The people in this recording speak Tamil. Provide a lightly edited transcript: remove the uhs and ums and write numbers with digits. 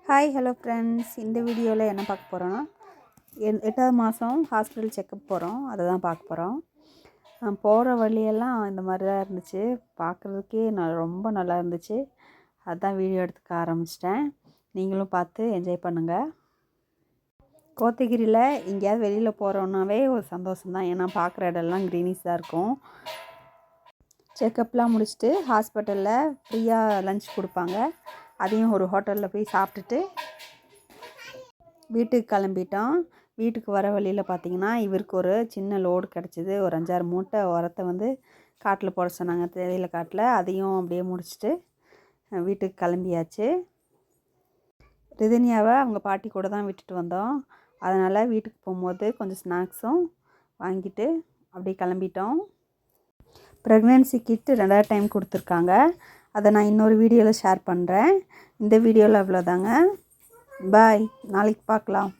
ஹாய் ஹலோ ஃப்ரெண்ட்ஸ், இந்த வீடியோவில் என்ன பார்க்க போகிறோன்னா 8வது மாதம் ஹாஸ்பிட்டல் செக்கப் போகிறோம். அதை தான் பார்க்க போகிறோம். போகிற வழியெல்லாம் இந்த மாதிரி தான் இருந்துச்சு. பார்க்குறதுக்கே ரொம்ப நல்லா இருந்துச்சு. அதுதான் வீடியோ எடுத்துக்க ஆரம்பிச்சிட்டேன். நீங்களும் பார்த்து என்ஜாய் பண்ணுங்கள். கோத்தகிரியில் எங்கேயாவது வெளியில் போகிறோன்னாவே ஒரு சந்தோஷம்தான். ஏன்னா பார்க்குற இடம்லாம் க்ரீனிஷ் தான் இருக்கும். செக்கப்லாம் முடிச்சுட்டு ஹாஸ்பிட்டலில் ஃப்ரீயாக லஞ்ச் கொடுப்பாங்க. அதையும் ஒரு ஹோட்டலில் போய் சாப்பிட்டுட்டு வீட்டுக்கு கிளம்பிட்டோம். வீட்டுக்கு வர வழியில் பார்த்திங்கன்னா இவருக்கு ஒரு சின்ன லோடு கிடச்சிது. ஒரு 5-6 மூட்டை உரத்தை வந்து காட்டில் போட சொன்னாங்க, தேயிலை காட்டில். அதையும் அப்படியே முடிச்சுட்டு வீட்டுக்கு கிளம்பியாச்சு. ரிதன்யாவை அவங்க பாட்டி கூட தான் விட்டுட்டு வந்தோம். அதனால் வீட்டுக்கு போகும்போது கொஞ்சம் ஸ்நாக்ஸும் வாங்கிட்டு அப்படியே கிளம்பிட்டோம். ப்ரெக்னென்சி கிட்டு 2வது டைம் கொடுத்துருக்காங்க. அதை நான் இன்னொரு வீடியோவில் ஷேர் பண்ணுறேன். இந்த வீடியோவில் அவ்வளோதாங்க. பாய், நாளைக்கு பார்க்கலாம்.